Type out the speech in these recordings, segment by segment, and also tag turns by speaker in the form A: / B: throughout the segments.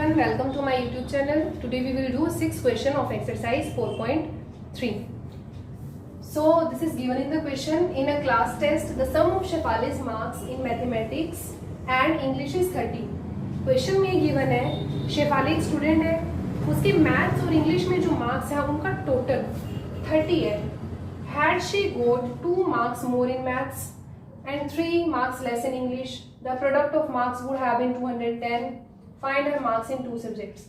A: everyone, welcome to my YouTube channel. Today we will do 6th question of exercise 4.3. So this is given in the question. In a class test, the sum of Shefali's marks in mathematics and English is 30. Question में given है शेफाली एक student है, उसके maths और English में जो marks हैं उनका टोटल 30 है. Had she got 2 marks more in maths and 3 marks less in English, the product of marks would have been 210. Find her marks in 2 subjects.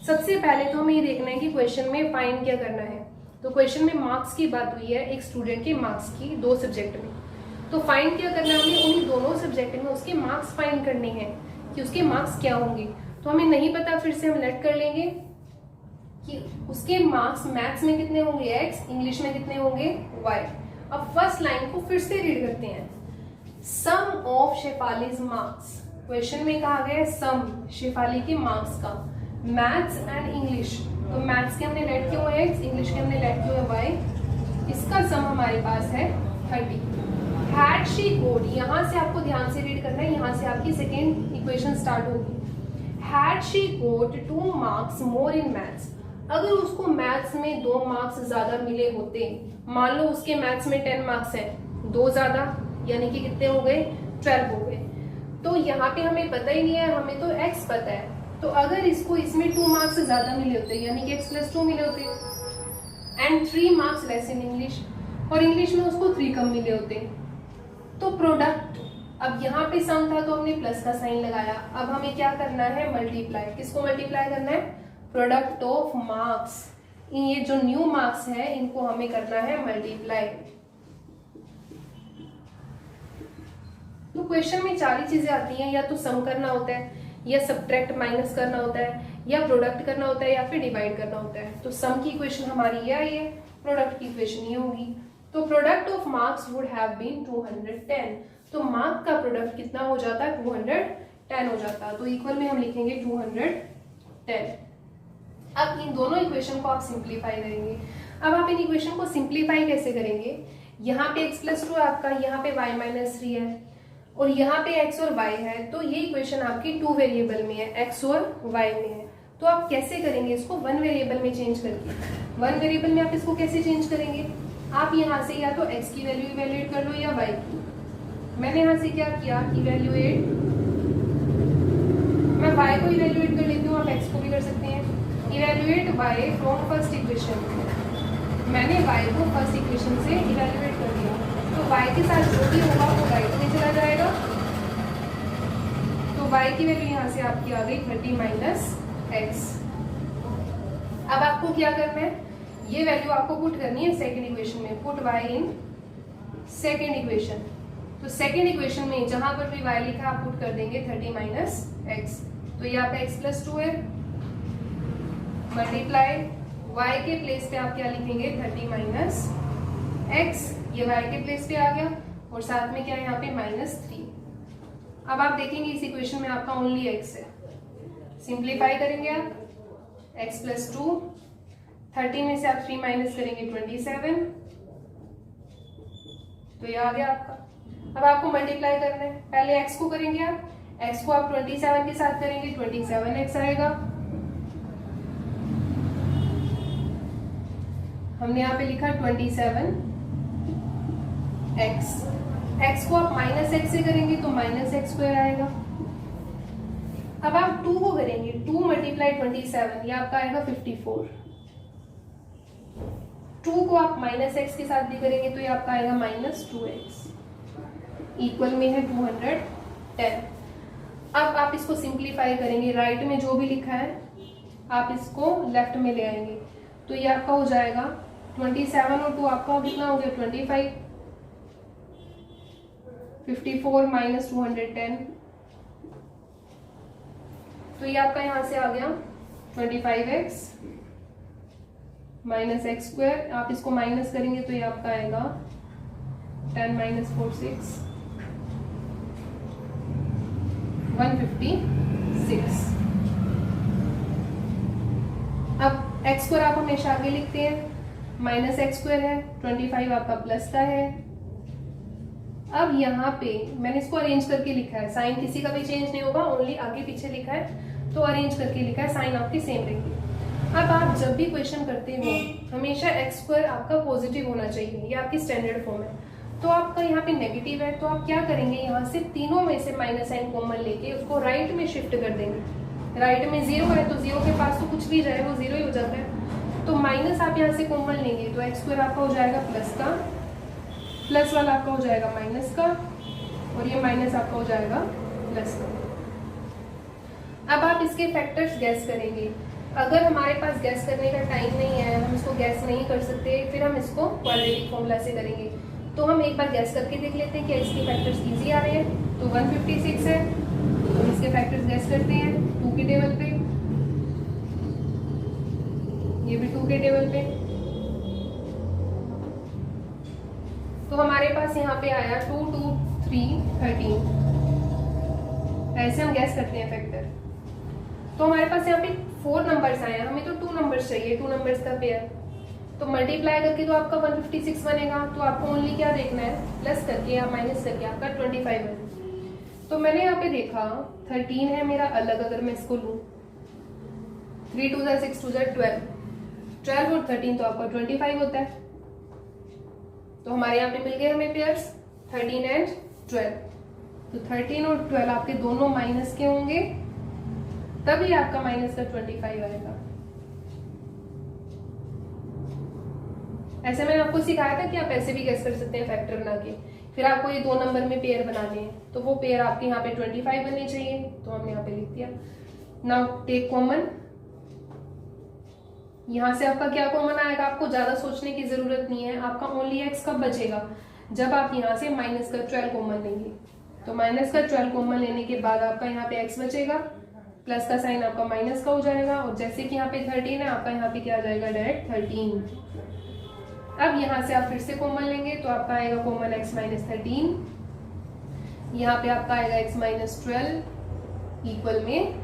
A: सबसे पहले तो हमें ये देखना है कि क्वेश्चन में फाइंड क्या करना है. तो क्वेश्चन में मार्क्स की बात हुई है एक स्टूडेंट के मार्क्स की 2 सब्जेक्ट में. तो फाइंड क्या करना है, हमें उन्हीं दोनों सब्जेक्ट में उसके मार्क्स फाइंड करने हैं कि उसके मार्क्स क्या होंगे. तो हमें नहीं पता, फिर से हम लेट कर लेंगे कि उसके मार्क्स मैथ्स में कितने होंगे x, इंग्लिश में कितने होंगे y. अब फर्स्ट लाइन को फिर से रीड करते हैं. सम ऑफ शेफालीज मार्क्स. क्वेश्चन में कहा गया है सम शेफाली के मार्क्स का मैथ्स एंड इंग्लिश. तो मैथ्स के हमने लेट किए हुए x, इंग्लिश के हमने लेट किए हुए y. इसका सम हमारे पास है 30. हैड शी गोट, यहाँ से आपको ध्यान से रीड करना है, यहाँ से आपकी सेकेंड इक्वेशन स्टार्ट होगी. Had she got 2 marks more in maths. अगर उसको मैथ्स में 2 मार्क्स ज्यादा मिले होते, मान लो उसके मैथ्स में 10 मार्क्स हैं, 2 ज्यादा यानी कि कितने हो गए 12 हो गए. तो यहाँ पे हमें पता ही नहीं है, हमें तो x पता है. तो अगर इसको इसमें 2 मार्क्स ज्यादा मिले होते यानी कि x+2 मिले होते and 3 marks less in English, और इंग्लिश में उसको 3 कम मिले होते, तो प्रोडक्ट. अब यहाँ पे सम था तो हमने प्लस का साइन लगाया. अब हमें क्या करना है, मल्टीप्लाई. किसको मल्टीप्लाई करना है, प्रोडक्ट ऑफ मार्क्स. ये जो न्यू मार्क्स है इनको हमें करना है मल्टीप्लाई. तो क्वेश्चन में 4 ही चीजें आती हैं, या तो सम करना होता है, या सब्ट्रैक्ट माइनस करना होता है, या प्रोडक्ट करना होता है, या फिर डिवाइड करना होता है. तो सम की इक्वेशन हमारी ये आई है, प्रोडक्ट की इक्वेशन ये होगी. तो product of marks would have been 210. तो मार्क का प्रोडक्ट कितना हो जाता है, 210 हो जाता है. तो इक्वल में हम लिखेंगे 210. अब इन दोनों इक्वेशन को आप सिंप्लीफाई करेंगे. अब आप इन इक्वेशन को सिंप्लीफाई कैसे करेंगे, यहाँ पे x+2 आपका, यहाँ पे y-3 है, और यहाँ पे x और y है. तो ये इक्वेशन आपकी 2 वेरिएबल में है, x और y में है. तो आप कैसे करेंगे इसको, 1 वेरिएबल में चेंज करके. 1 वेरिएबल में आप इसको कैसे चेंज करेंगे, आप यहाँ से या तो x की वैल्यू इवेल्युएट कर लो या y की. मैंने यहाँ से क्या किया, इवेल्युएट, मैं y को इवेल्युएट कर लेती हूँ, आप x को भी कर सकते हैं. Evaluate y from first equation. मैंने y को फर्स्ट इक्वेशन से इवेल्युएट कर दिया, तो y के साथ जो भी होगा वो राइट में चला जाएगा. तो y की वैल्यू यहाँ से आपकी आ गई 30 माइनस x. अब आपको क्या करना है, ये वैल्यू आपको पुट करनी है सेकेंड इक्वेशन में. Put y in second equation. तो सेकेंड इक्वेशन में जहां पर भी y लिखा आप पुट कर देंगे 30 माइनस x. तो ये आपका x+2 है, मल्टीप्लाई y के प्लेस पे आप क्या लिखेंगे, 30 माइनस x. ये y के प्लेस पे आ गया, और साथ में क्या है यहाँ पे -3. अब आप देखेंगे इस इक्वेशन में आपका ओनली x है. सिंप्लीफाई करेंगे आप, x+2, 30 में से आप 3 माइनस करेंगे 27. तो ये आ गया आपका. अब आपको मल्टीप्लाई करना है. पहले x को करेंगे आप, x को आप 27 के साथ करेंगे, 27x आएगा. हमने यहाँ पे लिखा 27x. x को आप -x से करेंगे तो -x² आएगा. अब आप 2 को करेंगे, 2 मल्टीप्लाई 27, ये आपका आएगा 54. 2 को आप -x के साथ भी करेंगे तो ये आपका आएगा -2x. इक्वल में है 210. अब आप इसको सिंप्लीफाई करेंगे, राइट में जो भी लिखा है आप इसको लेफ्ट में ले आएंगे. तो ये आपका हो जाएगा 27 और 2 आपका कितना हो गया 25. 54 माइनस 210, तो ये आपका यहाँ से आ गया 25x माइनस x². आप इसको माइनस करेंगे तो ये आपका आएगा 10 माइनस 4 6, 156. अब x² आप हमेशा आगे लिखते हैं, -x² है, 25 आपका प्लस का है. अब यहाँ पे मैंने इसको अरेंज करके लिखा है, साइन किसी का भी चेंज नहीं होगा, ओनली आगे पीछे लिखा है. तो अरेंज करके लिखा है, साइन आपके सेम रहेंगे। अब आप जब भी क्वेश्चन करते हो हमेशा एक्स स्क्वायर आपका पॉजिटिव होना चाहिए, ये आपकी स्टैंडर्ड फॉर्म है। तो आपका यहाँ पे नेगेटिव है, तो आप क्या करेंगे, यहाँ से तीनों में से माइनस साइन कॉमन लेके उसको राइट में शिफ्ट कर देंगे। राइट में 0 है तो 0 के पास तो कुछ भी जाए वो 0 ही हो जाता है। तो माइनस आप यहाँ से कॉमन लेंगे तो एक्स स्क्वायर आपका हो जाएगा प्लस का, प्लस वाला आपका हो जाएगा माइनस का, और ये माइनस आपका हो जाएगा प्लस का। अब आप इसके फैक्टर्स गैस करेंगे। अगर हमारे पास गैस करने का टाइम नहीं है, हम इसको गैस नहीं कर सकते, फिर हम इसको क्वाड्रेटिक फॉर्मूला से करेंगे। तो हम एक बार गैस करके देख लेते हैं कि इसके फैक्टर्स इजी आ रहे हैं। तो 156 है, तो हम इसके फैक्टर्स गैस करते हैं 2 के टेबल पे, ये भी 2 के टेबल पे। तो हमारे पास यहाँ पे आया 2 2 3 13। ऐसे हम गैस करते हैं फैक्टर। तो हमारे पास यहाँ पे 4 नंबर्स आए हैं, हमें तो 2 नंबर्स चाहिए, 2 नंबर्स का पेयर। तो मल्टीप्लाई करके तो आपका 156 बनेगा। तो आपको ओनली क्या देखना है, प्लस करके या माइनस करके आपका 25 है। तो मैंने यहाँ पे देखा 13 है मेरा अलग, अगर मैं इसको लूँ 3 2 6 2 12, 12 और 13 तो आपका 25 होता है। तो हमारे यहाँ पे मिल गए हमें पेयर्स 13 एंड 12। तो 13 और 12 आपके दोनों माइनस के होंगे, तभी आपका माइनस का 25 आएगा। ऐसे मैंने आपको सिखाया था कि आप ऐसे भी गैस कर सकते हैं फैक्टर बना के। फिर आपको ये 2 नंबर में पेयर बनाने हैं, तो वो पेयर आपके यहाँ पे 25 बनने चाहिए, तो हमने यहाँ पे लिख दिया। नाउ टेक कॉमन, यहाँ से आपका क्या कॉमन आएगा, आपको ज्यादा सोचने की जरूरत नहीं है। आपका ओनली एक्स कब बचेगा, जब आप यहाँ से माइनस का 12 कॉमन लेंगे। तो माइनस का 12 कॉमन लेने के बाद आपका यहाँ पे एक्स बचेगा, प्लस का साइन आपका माइनस का हो जाएगा, और जैसे कि यहाँ पे 13 है आपका यहाँ पे क्या आ जाएगा, डायरेक्ट 13। अब यहाँ से आप फिर से कॉमन लेंगे तो आपका आएगा कॉमन x माइनस 13, यहाँ पे आपका आएगा x माइनस 12 इक्वल में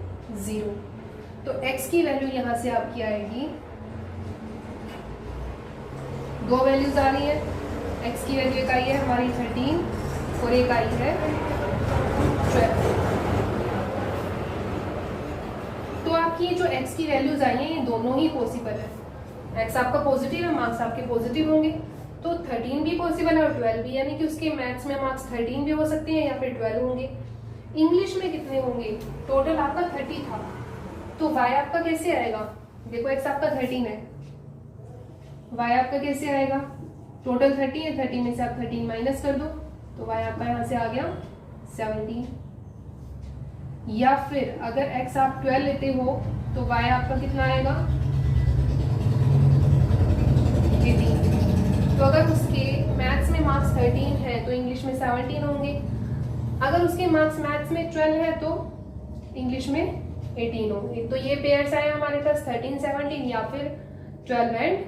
A: 0। तो x की वैल्यू यहाँ से आपकी आएगी, 2 वैल्यूज आ रही है। x की वैल्यू एक आई है हमारी 13 और एक आई है 12। तो आपकी जो x की वैल्यूज आई हैं ये दोनों ही पॉसिबल है। x आपका पॉजिटिव है, मार्क्स आपके पॉजिटिव होंगे, तो 13 भी पॉसिबल है और 12 भी, यानी कि उसके मैथ्स में मार्क्स 13 भी हो सकते हैं या फिर 12 होंगे। इंग्लिश में कितने होंगे, टोटल आपका 30 था, तो y आपका कैसे आएगा, देखो x आपका 13 है, y आपका कैसे आएगा, टोटल 30 है, 30 में से आप 13 माइनस कर दो तो y आपका यहाँ से आ गया 17। या फिर अगर x आप 12 लेते हो तो y आपका कितना आएगा 18। तो अगर उसके मैथ्स में मार्क्स 13 है तो इंग्लिश में 17 होंगे। अगर उसके मार्क्स मैथ्स में 12 है तो इंग्लिश में 18 होंगे। तो ये पेयर्स आए हमारे पास 13 17 या फिर 12 एंड